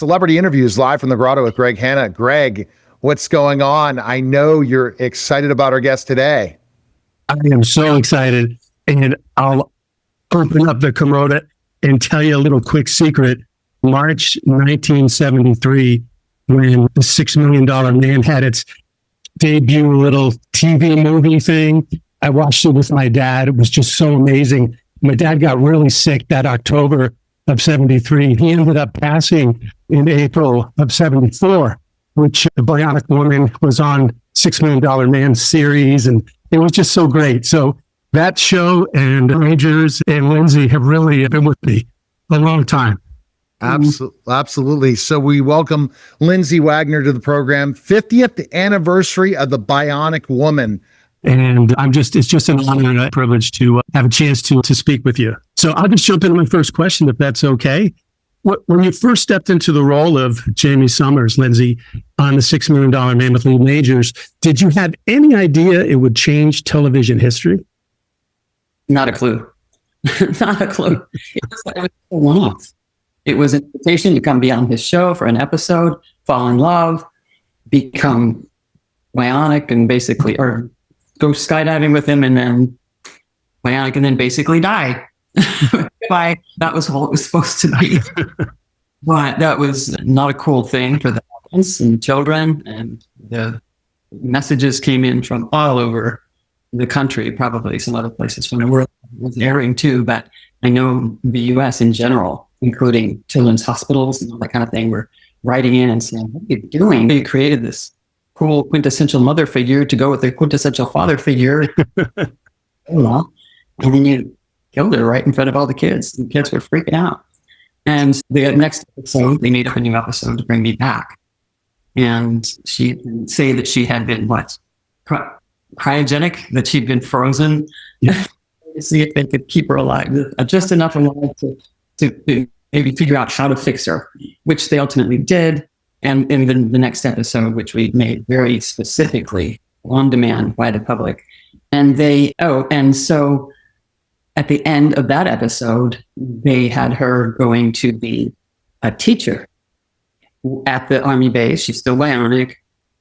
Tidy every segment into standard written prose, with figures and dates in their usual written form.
Celebrity Interviews live from the Grotto with Greg Hanna. Greg, what's going on? I know you're excited about our guest today. I am so excited, and I'll open up the Komodo and tell you a little quick secret. March 1973, when the $6 Million Man had its debut little TV movie thing, I watched it with my dad. It was just so amazing. My dad got really sick that October of 73. He ended up passing in April of 74, which the Bionic Woman was on $6 Million Man series, and it was just so great. So that show and Rangers and Lindsay have really been with me a long time. Absolutely. So we welcome Lindsay Wagner to the program. 50th anniversary of the Bionic Woman. And it's just an honor and a privilege to have a chance to speak with you. So I'll just jump into my first question, if that's okay. When you first stepped into the role of Jamie Summers, Lindsay, on the $6 Million Man with Lee Majors, did you have any idea it would change television history? Not a clue. Not a clue. It was a one-off. It was an invitation to come be on his show for an episode, fall in love, become bionic, and basically, or go skydiving with him, and then bionic, and then basically die. That was all it was supposed to be. But that was not a cool thing for the audience and children, and the messages came in from all over the country, probably some other places from the world was airing too, but I know the US in general, including children's hospitals and all that kind of thing, were writing in and saying, what are you doing? You created this cool quintessential mother figure to go with the quintessential father figure. And then you killed her right in front of all the kids. The kids were freaking out. And the next episode, they made up a new episode to bring me back. And she didn't say that she had been cryogenic, that she'd been frozen. Yeah. To see if they could keep her alive, just enough alive to maybe figure out how to fix her, which they ultimately did. And in the next episode, which we made very specifically on demand by the public. And so at the end of that episode, they had her going to be a teacher at the Army base. She's still bionic,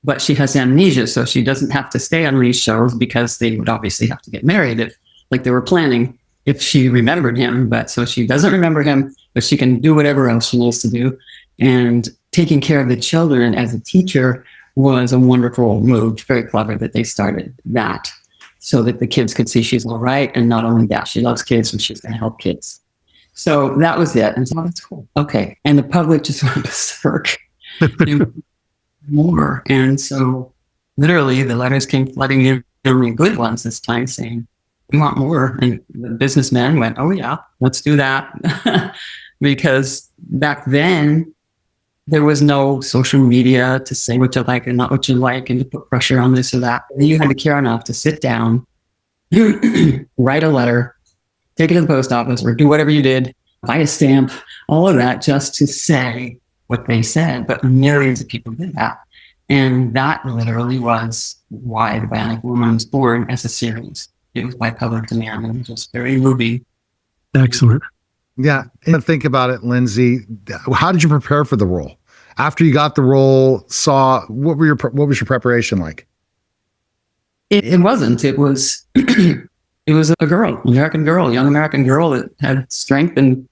but she has amnesia, so she doesn't have to stay on these shows because they would obviously have to get married if, like they were planning, if she remembered him. But so she doesn't remember him, but she can do whatever else she needs to do. And taking care of the children as a teacher was a wonderful move, very clever that they started that so that the kids could see she's all right. And not only that, she loves kids and she's going to help kids. So that was it. And so that's cool. Okay. And the public just went berserk. More. And so literally the letters came flooding in, really good ones this time, saying, we want more. And the businessmen went, oh yeah, let's do that. Because back then there was no social media to say what you like and not what you like and to put pressure on this or that. You had to care enough to sit down, write a letter, take it to the post office, or do whatever you did, buy a stamp, all of that just to say what they said. But millions of people did that. And that literally was why the Bionic Woman was born as a series. It was by public demand, and just very moving. Excellent. Yeah. And think about it, Lindsay. How did you prepare for the role? After you got the role, what was your preparation like? It wasn't. It was it was a girl, young American girl that had strength and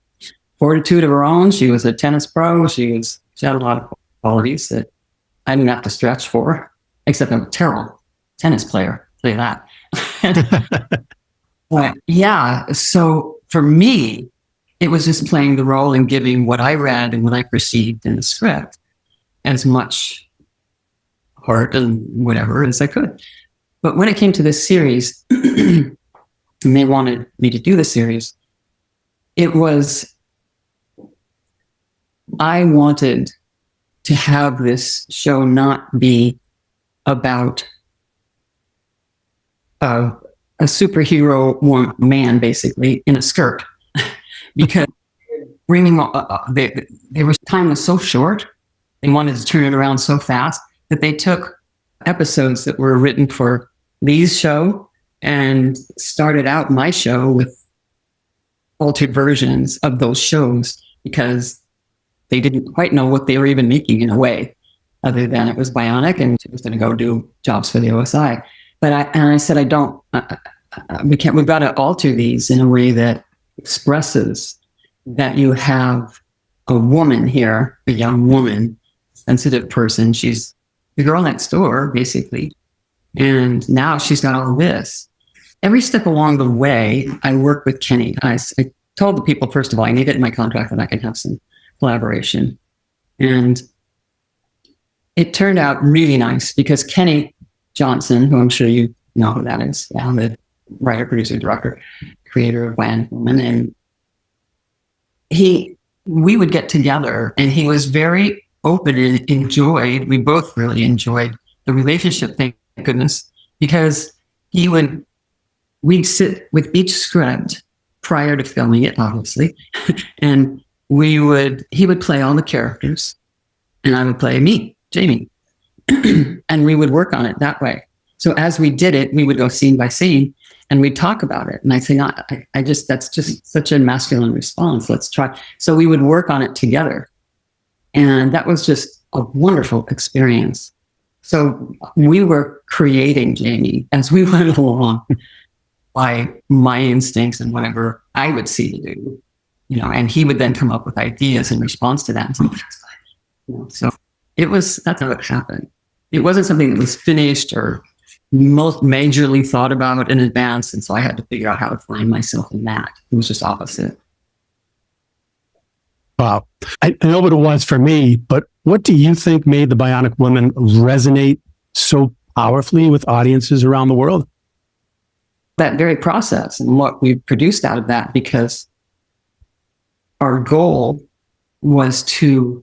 fortitude of her own. She was a tennis pro. She had a lot of qualities that I didn't have to stretch for, except I'm a terrible tennis player. I'll tell you that. But yeah. So for me, it was just playing the role and giving what I read and what I perceived in the script as much heart and whatever as I could. But when it came to this series, and they wanted me to do the series, I wanted to have this show not be about a superhero man, basically, in a skirt. Because time was so short, they wanted to turn it around so fast that they took episodes that were written for Lee's show and started out my show with altered versions of those shows, because they didn't quite know what they were even making in a way, other than it was bionic and she was going to go do jobs for the OSI. But I said, we've got to alter these in a way that expresses that you have a woman here, a young woman, sensitive person. She's the girl next door, basically. And now she's got all this. Every step along the way, I work with Kenny. I told the people, first of all, I need it in my contract that I can have some collaboration. And it turned out really nice because Kenny Johnson, who I'm sure you know who that is, the writer, producer, director, creator of Bionic Woman, and we would get together, and he was very open and enjoyed. We both really enjoyed the relationship, thank goodness, because we'd sit with each script prior to filming it, obviously, and he would play all the characters, and I would play me, Jamie, and we would work on it that way. So as we did it, we would go scene by scene, and we'd talk about it. And I'd say, that's just such a masculine response. Let's try. So we would work on it together. And that was just a wonderful experience. So we were creating Jamie as we went along by my instincts and whatever I would see to do, and he would then come up with ideas in response to that. So that's how it happened. It wasn't something that was finished or most majorly thought about in advance. And so I had to figure out how to find myself in that. It was just opposite. Wow. I know what it was for me, but what do you think made the Bionic Woman resonate so powerfully with audiences around the world? That very process and what we produced out of that, because our goal was to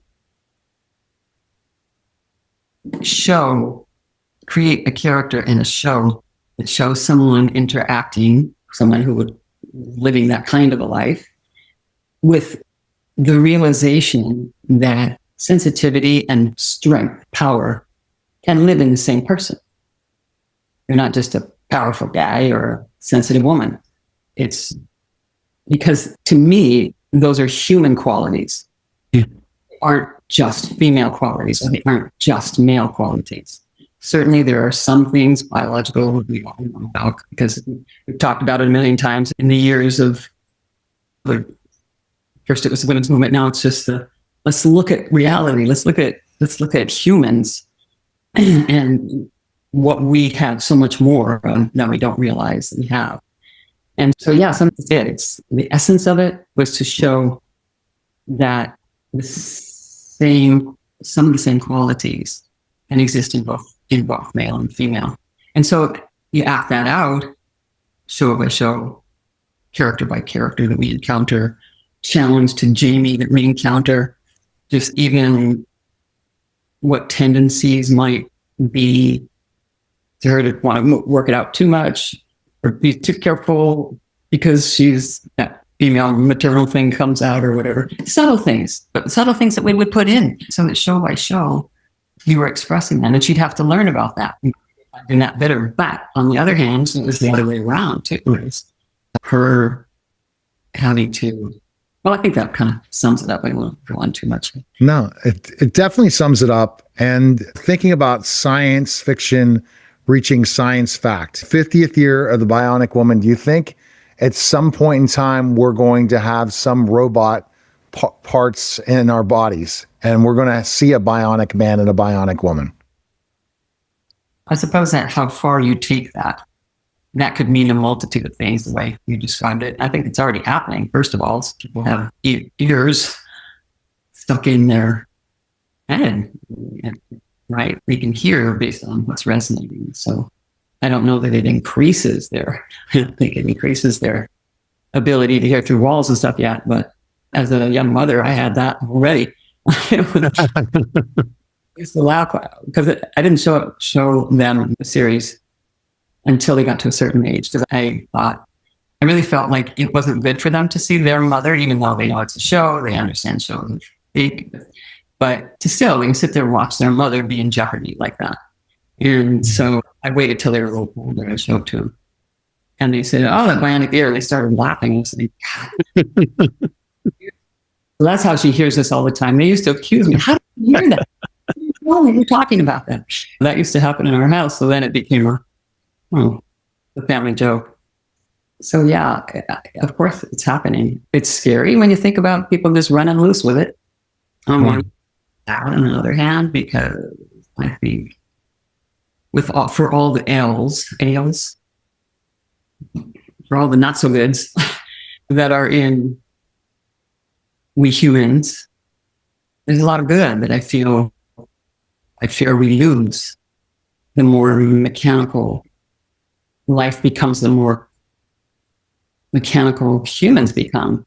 create a character in a show that shows someone interacting, someone who would living that kind of a life, with the realization that sensitivity and strength, power, can live in the same person. You're not just a powerful guy or a sensitive woman. It's because, to me, those are human qualities. Yeah. They aren't just female qualities, or they aren't just male qualities. Certainly, there are some things biological we all know about, because we've talked about it a million times in the years of first it was the women's movement. Now it's just let's look at reality. Let's look at humans and what we have so much more that we don't realize that we have. And so, some of the essence of it was to show that some of the same qualities can exist in both male and female. And so you act that out, show by show, character by character that we encounter, challenge to Jamie that we encounter, just even what tendencies might be to her to want to work it out too much or be too careful because that female maternal thing comes out or whatever. Subtle things that we would put in so that show by show you were expressing that, and she'd have to learn about that and that better. But on the other hand, it was the other way around too. It was her having to. Well, I think that kind of sums it up. I won't go on too much. No, it definitely sums it up. And thinking about science fiction reaching science fact, 50th year of the Bionic Woman, do you think at some point in time we're going to have some robot parts in our bodies and we're going to see a bionic man and a bionic woman? I suppose that how far you take that could mean a multitude of things the way you described it. I think it's already happening. First of all, people have ears stuck in their head, right? They can hear based on what's resonating. So I don't know that it increases I don't think it increases their ability to hear through walls and stuff yet. But as a young mother, I had that already. I used to laugh because I didn't show them the series until they got to a certain age, because I really felt like it wasn't good for them to see their mother, even though they know it's a show, they understand shows are fake, but they can sit there and watch their mother be in jeopardy like that. And so I waited till they were a little older and I showed it to them. And they said, "Oh, that bionic ear." They started laughing and said, That's how she hears us all the time. They used to accuse me. How do you hear that? Well, we're talking about that. That used to happen in our house. So then it became the family joke. So yeah, of course it's happening. It's scary when you think about people just running loose with it. On the other hand, because I think for all the ails, for all the not so goods that are in we humans, there's a lot of good that I fear we lose. The more mechanical life becomes, the more mechanical humans become.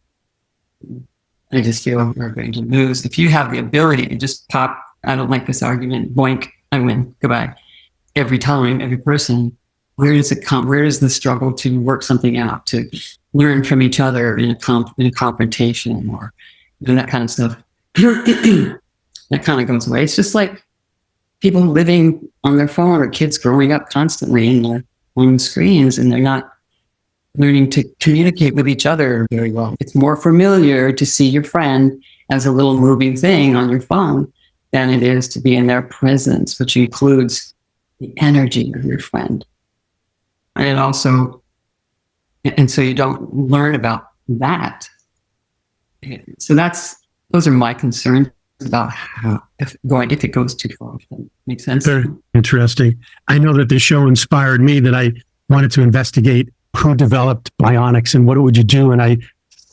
I just feel we're going to lose. If you have the ability to just pop, I don't like this argument, boink, I win, goodbye. Every time, every person, where does it come? Where is the struggle to work something out, to learn from each other in a confrontation or that kind of stuff? That kind of goes away. It's just like people living on their phone or kids growing up constantly on screens, and they're not learning to communicate with each other very well. It's more familiar to see your friend as a little moving thing on your phone than it is to be in their presence, which includes the energy of your friend. And so you don't learn about that. So those are my concerns about if it goes too far. If that makes sense. Very interesting. I know that this show inspired me, that I wanted to investigate who developed bionics and what would you do. And I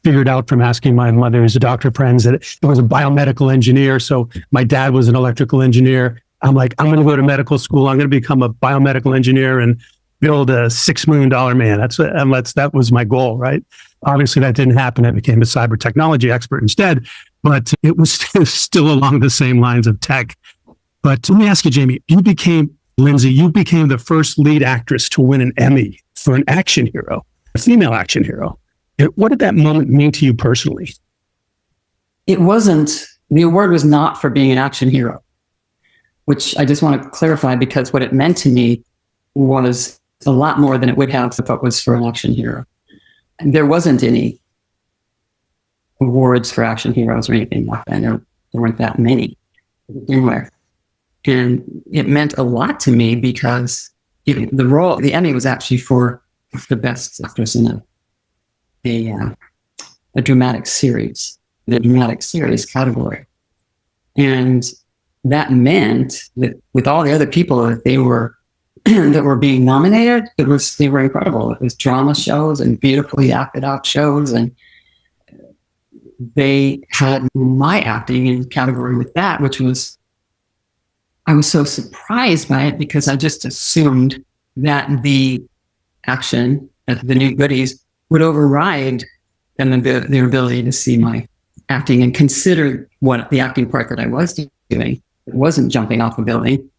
figured out from asking my mother, who's a doctor friends, that it was a biomedical engineer. So my dad was an electrical engineer. I'm like, I'm going to go to medical school. I'm going to become a biomedical engineer and build a $6 million man. That was my goal, right? Obviously, that didn't happen. I became a cyber technology expert instead, but it was still along the same lines of tech. But let me ask you, Jamie, Lindsay, you became the first lead actress to win an Emmy for an action hero, a female action hero. What did that moment mean to you personally? The award was not for being an action hero, which I just want to clarify, because what it meant to me was a lot more than it would have if it was for an action hero. And there wasn't any awards for action heroes or anything like that. There weren't that many anywhere. And it meant a lot to me because the Emmy was actually for the best actress in a dramatic series, the dramatic series category. And that meant that with all the other people that that were being nominated, they were incredible. It was drama shows and beautifully acted out shows, and they had my acting in the category with that, which was, I was so surprised by it because I just assumed that the action, the new goodies, would override their ability to see my acting and consider what the acting part that I was doing, it wasn't jumping off a building,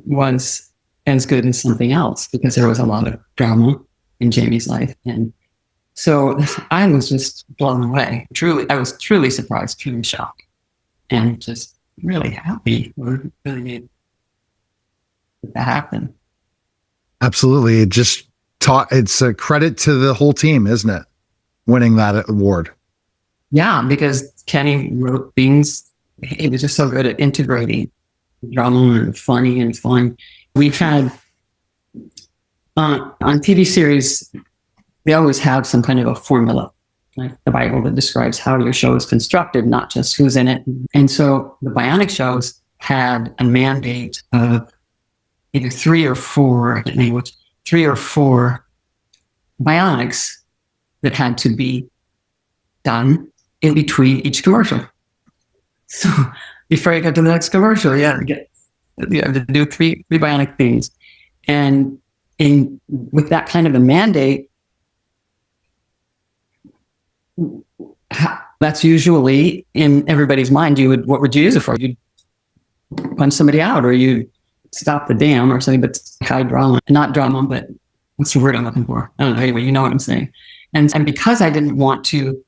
was as good as something else, because there was a lot of drama in Jamie's life. And so I was just blown away. I was truly surprised, truly shocked, and just really happy. We really made that happen. Absolutely. It's a credit to the whole team, isn't it? Winning that award. Yeah, because Kenny wrote things. He was just so good at integrating drama and funny and fun. We've had on TV series, they always have some kind of a formula, like the Bible, that describes how your show is constructed, not just who's in it. And so the Bionic shows had a mandate of either 3 or 4, I can't remember which, 3 or 4 bionics that had to be done in between each commercial. So before you get to the next commercial, you have to do three bionic things. And with that kind of a mandate, that's usually in everybody's mind. What would you use it for? You'd punch somebody out, or you stop the dam or something, but high drama, not drama, but what's the word I'm looking for? I don't know. Anyway, you know what I'm saying. And because I didn't want to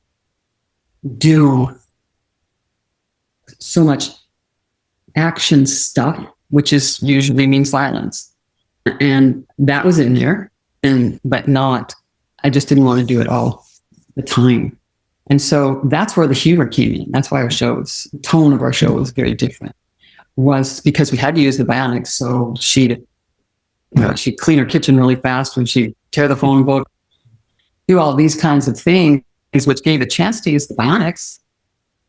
do so much action stuff, which is usually means violence, and that was in there, but not. I just didn't want to do it all the time. And so that's where the humor came in. That's why the tone of our show was very different, was because we had to use the Bionics. So she'd clean her kitchen really fast, when she'd tear the phone book, do all these kinds of things, which gave a chance to use the Bionics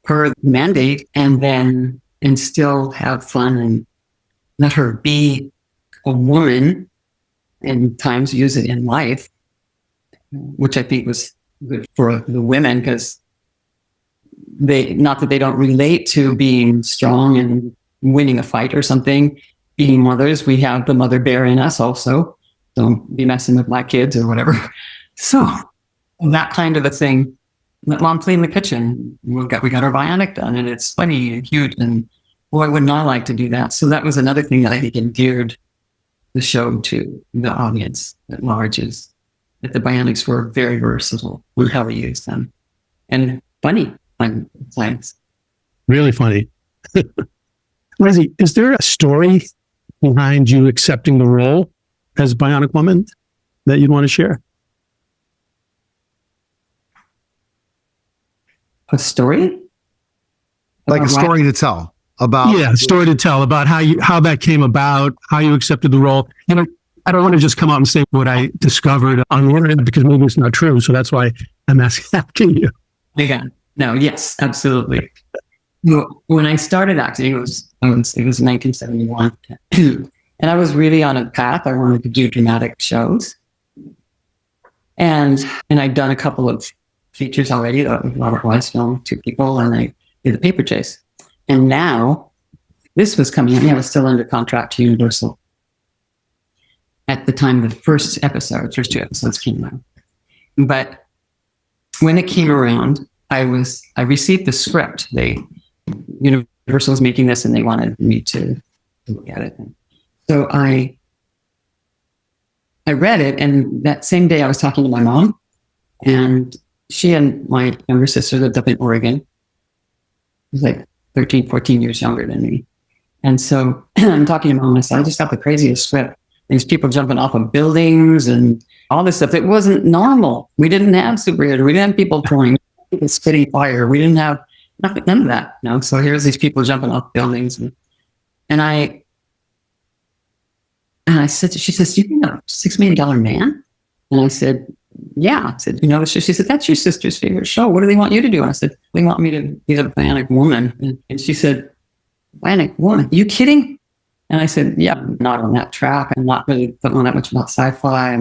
per mandate, and still have fun and let her be a woman and times use it in life, which I think was good for the women, because not that they don't relate to being strong and winning a fight or something. Being mothers, we have the mother bear in us also. Don't be messing with my kids or whatever. So that kind of a thing. Let mom clean the kitchen. We got our Bionic done, and it's funny and cute, and boy, wouldn't I like to do that. So that was another thing that I think endeared the show to the audience at large, is that the Bionics were very versatile with how we used them, and funny times. Really funny. Lindsay, is there a story behind you accepting the role as Bionic Woman that you'd want to share? A story? Like a story to tell about. Yeah, a story to tell about how that came about, how you accepted the role. You know, I don't want to just come out and say what I discovered on the internet, because maybe it's not true. So that's why I'm asking you. Yeah. No, yes, absolutely. When I started acting, it was 1971, and I was really on a path. I wanted to do dramatic shows, and I'd done a couple of features already. Robert Wise film, Two People, and I did The Paper Chase. And now this was coming in. I was still under contract to Universal at the time the first two episodes came out. But when it came around, I received the script. Universal was making this, and they wanted me to look at it. So I read it, and that same day I was talking to my mom, and she and my younger sister lived up in Oregon. She was like 13, 14 years younger than me. And so I'm talking to mom, and I said, I just got the craziest script. These people jumping off of buildings and all this stuff. It wasn't normal. We didn't have superheroes. We didn't have people throwing people spitting fire. We didn't have none of that. No. So here's these people jumping off buildings. And I said, she says, you know, $6 Million Man? And I said, yeah. I said, you know, she said, that's your sister's favorite show. What do they want you to do? And I said, they want me to be the Bionic Woman. And she said, Bionic Woman? Are you kidding? And I said, yeah, I'm not on that track. I'm not really thinking that much about sci-fi.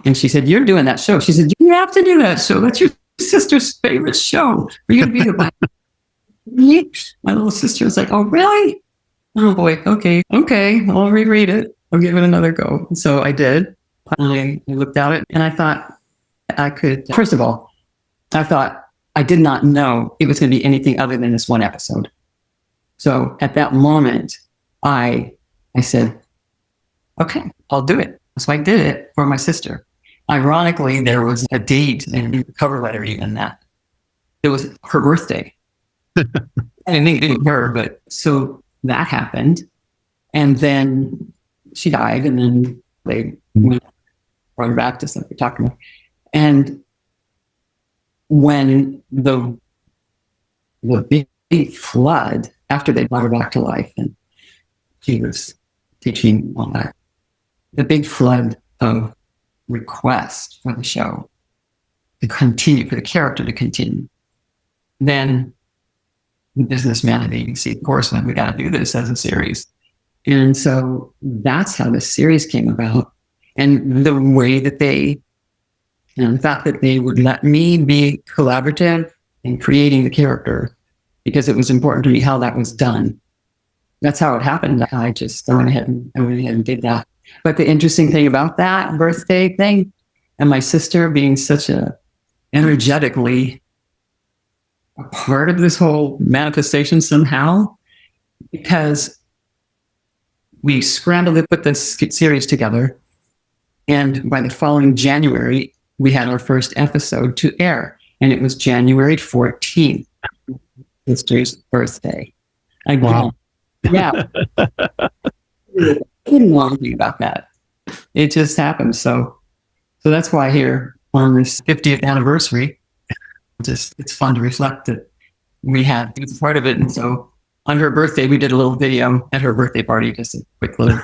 And she said, you're doing that show. She said, you have to do that show. That's your sister's favorite show. Are you going to be the Bionic? My little sister was like, oh, really? Oh, boy. Okay. I'll reread it. I'll give it another go. So I did. I looked at it, and I thought I could, first of all, I thought I did not know it was going to be anything other than this one episode. So at that moment, I said, okay, I'll do it. So I did it for my sister. Ironically, there was a date in the cover letter, even that it was her birthday. I didn't think it was her, but so that happened. And then she died, and then they brought her back to stuff we talked about. And when the big flood, after they brought her back to life, and she was teaching all that, the big flood of requests for the show to continue, for the character to continue, then the businessman at ABC, of course, went, we got to do this as a series. And so that's how the series came about. And the way that they thought that they would let me be collaborative in creating the character, because it was important to me how that was done. That's how it happened. I went ahead and did that. But the interesting thing about that birthday thing, and my sister being such a energetically a part of this whole manifestation somehow, because we scrambled to put this series together. And by the following January, we had our first episode to air. And it was January 14th, sister's birthday. Again, wow. Yeah. I didn't want to think about that. It just happened. So that's why here on this 50th anniversary, just, it's fun to reflect that it was part of it. And so on her birthday, we did a little video at her birthday party, just a quick little,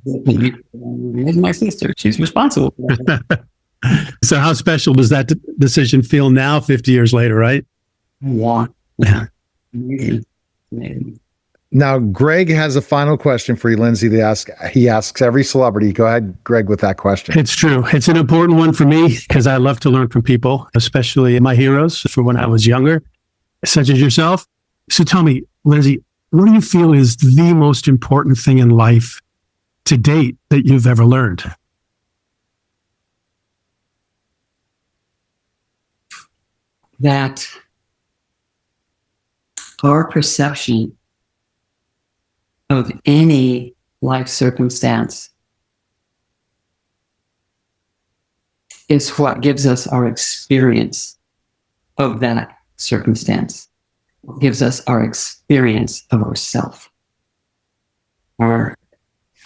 here's my sister. She's responsible for that. So how special does that decision feel now, 50 years later, right? Yeah. Amazing. Now, Greg has a final question for you, Lindsay. He asks every celebrity. Go ahead, Greg, with that question. It's true. It's an important one for me because I love to learn from people, especially my heroes from when I was younger, such as yourself. So tell me, Lindsay, what do you feel is the most important thing in life to date that you've ever learned? That our perception of any life circumstance is what gives us our experience of that circumstance. It gives us our experience of ourselves.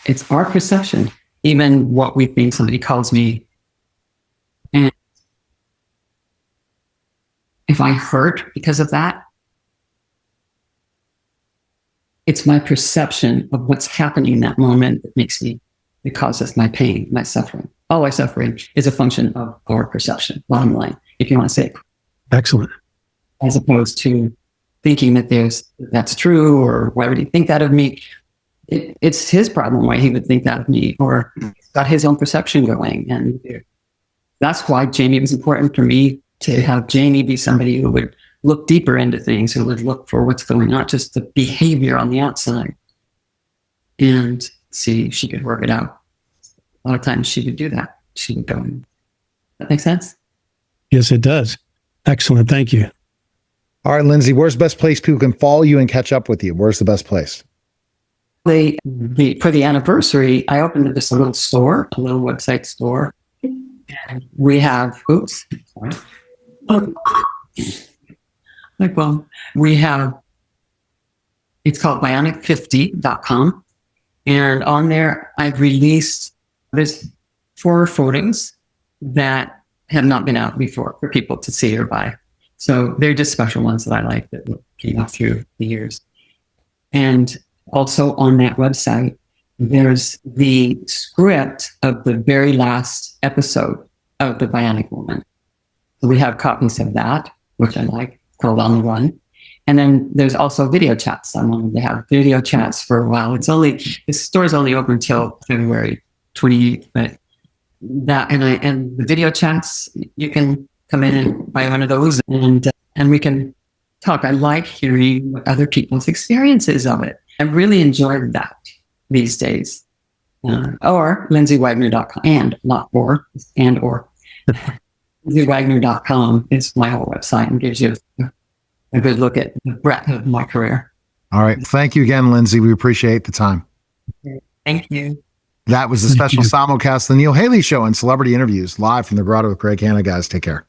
It's our perception. Even what we think somebody calls me, and if I hurt because of that, it's my perception of what's happening in that moment that causes my pain, my suffering. All our suffering is a function of our perception, bottom line, if you want to say it. Excellent. As opposed to thinking that that's true, or why would he think that of me? It's his problem why he would think that of me, or he's got his own perception going. And that's why Jamie was important for me, to have Jamie be somebody who would look deeper into things, who would look for what's going on, not just the behavior on the outside, and see she could work it out. A lot of times she would do that. She would go. That makes sense? Yes, it does. Excellent. Thank you. All right, Lindsay, where's the best place people can follow you and catch up with you? Where's the best place? For the anniversary, I opened just a little store, a little website store. And we have, we have, it's called bionic50.com. And on there, I've released, there's 4 photos that have not been out before for people to see or buy. So they're just special ones that I like that came out through the years. And also on that website, there's the script of the very last episode of The Bionic Woman. So we have copies of that, which I like, called On the Run. And then there's also video chats. I wanted to have video chats for a while. This store's only open until February 28th, but and the video chats, you can come in and buy one of those, and we can talk. I like hearing what other people's experiences of it. I really enjoy that these days. Or LindsayWagner.com, or LindsayWagner.com is my whole website and gives you a good look at the breadth of my career. All right. Thank you again, Lindsay. We appreciate the time. Thank you. That was the special simulcast, The Neil Haley Show, and celebrity interviews live from the Grotto with Greg Hanna. Guys, take care.